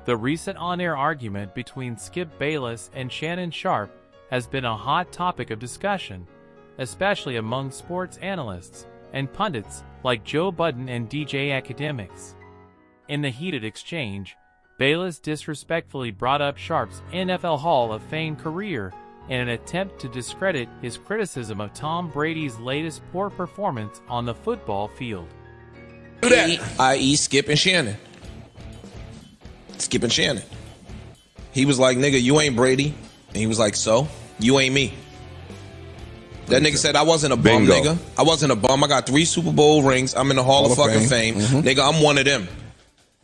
The recent on-air argument between Skip Bayless and Shannon Sharpe has been a hot topic of discussion, especially among sports analysts and pundits like Joe Budden and DJ Akademiks. In the heated exchange, Bayless disrespectfully brought up Sharpe's NFL Hall of Fame career in an attempt to discredit his criticism of Tom Brady's latest poor performance on the football field. Do that, i.e. Skip and Shannon. Skip and Shannon. He was like, nigga, you ain't Brady. And he was like, so? You ain't me. That nigga said, I wasn't a bum, nigga. I wasn't a bum. I got 3 Super Bowl rings. I'm in the Hall of fucking Fame. Nigga, I'm one of them.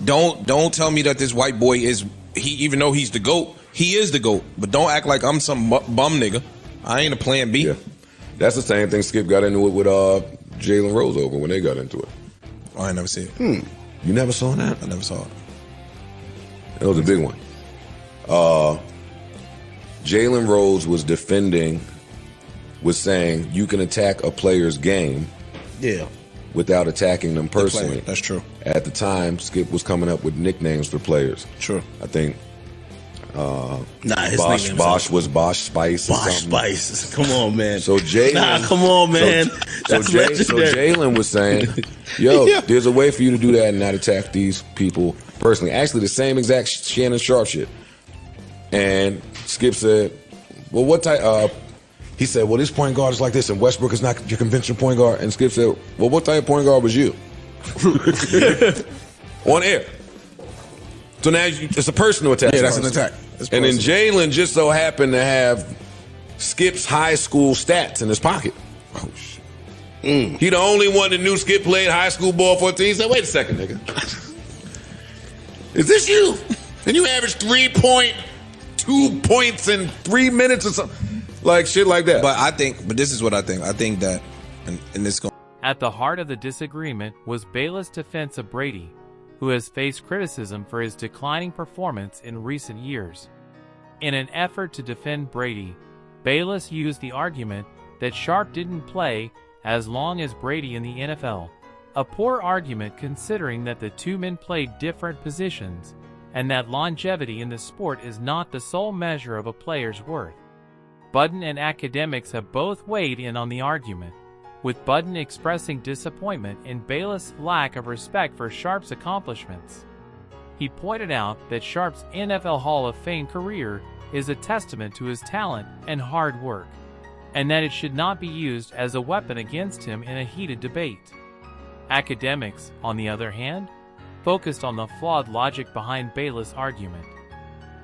Don't tell me that this white boy is, even though he's the GOAT, he is the GOAT. But don't act like I'm some bum nigga. I ain't a plan B. Yeah. That's the same thing Skip got into it with Jalen Rose over when they got into it. Oh, I never see it. You never saw that? I never saw it. It was a big one. Jalen Rose was saying you can attack a player's game without attacking them personally. That's true. At the time, Skip was coming up with nicknames for players. True. I think his Bosch was Bosch Spice. Bosch Spice. Come on, man. So Jalen, come on, man. So Jalen was saying, yo, there's a way for you to do that and not attack these people personally. Actually, the same exact Shannon Sharpe shit. And Skip said, well, what type? He said, well, this point guard is like this, and Westbrook is not your conventional point guard. And Skip said, well, what type of point guard was you? On air. So now it's a personal attack. Yeah, that's an attack. And then Jalen just so happened to have Skip's high school stats in his pocket. Oh, shit. He the only one that knew Skip played high school ball for a team. He said, wait a second, nigga. Is this you? And you averaged 3.2 points in 3 minutes or something. Like shit like that. But this is what I think. I think that, and this going. At the heart of the disagreement was Bayless' defense of Brady, who has faced criticism for his declining performance in recent years. In an effort to defend Brady, Bayless used the argument that Sharpe didn't play as long as Brady in the NFL, a poor argument considering that the two men played different positions and that longevity in the sport is not the sole measure of a player's worth. Budden and Akademiks have both weighed in on the argument, with Budden expressing disappointment in Bayless' lack of respect for Sharpe's accomplishments. He pointed out that Sharpe's NFL Hall of Fame career is a testament to his talent and hard work, and that it should not be used as a weapon against him in a heated debate. Akademiks, on the other hand, focused on the flawed logic behind Bayless' argument.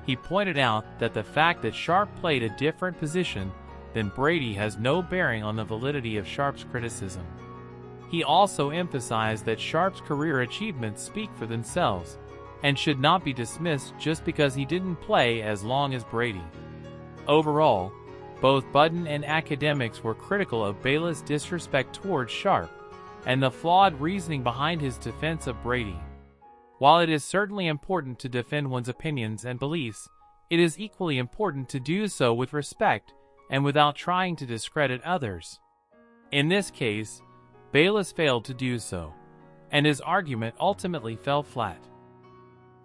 He pointed out that the fact that Sharpe played a different position than Brady has no bearing on the validity of Sharpe's criticism. He also emphasized that Sharpe's career achievements speak for themselves and should not be dismissed just because he didn't play as long as Brady. Overall, both Budden and Akademiks were critical of Bayless' disrespect towards Sharpe and the flawed reasoning behind his defense of Brady. While it is certainly important to defend one's opinions and beliefs, it is equally important to do so with respect and without trying to discredit others. In this case, Bayless failed to do so, and his argument ultimately fell flat.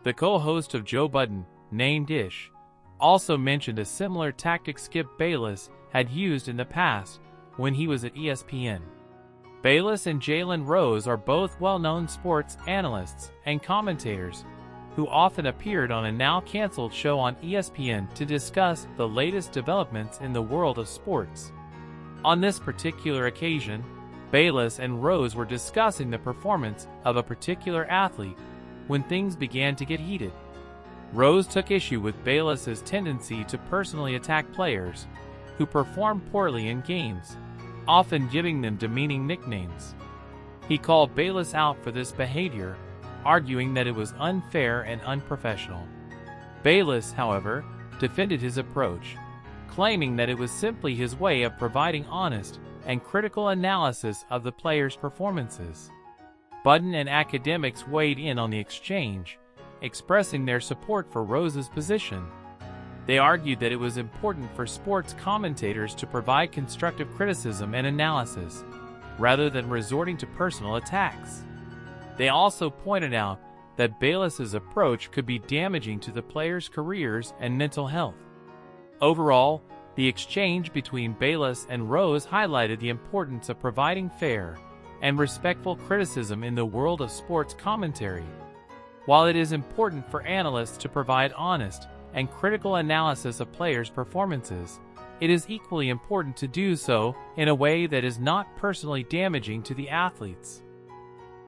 The co-host of Joe Budden, named Ish, also mentioned a similar tactic Skip Bayless had used in the past when he was at ESPN. Bayless and Jalen Rose are both well-known sports analysts and commentators who often appeared on a now-canceled show on ESPN to discuss the latest developments in the world of sports. On this particular occasion, Bayless and Rose were discussing the performance of a particular athlete when things began to get heated. Rose took issue with Bayless's tendency to personally attack players who perform poorly in games, often giving them demeaning nicknames. He called Bayless out for this behavior, arguing that it was unfair and unprofessional. Bayless, however, defended his approach, claiming that it was simply his way of providing honest and critical analysis of the players' performances. Budden and Akademiks weighed in on the exchange, expressing their support for Rose's position. They argued that it was important for sports commentators to provide constructive criticism and analysis, rather than resorting to personal attacks. They also pointed out that Bayless's approach could be damaging to the players' careers and mental health. Overall, the exchange between Bayless and Rose highlighted the importance of providing fair and respectful criticism in the world of sports commentary. While it is important for analysts to provide honest and critical analysis of players' performances, it is equally important to do so in a way that is not personally damaging to the athletes.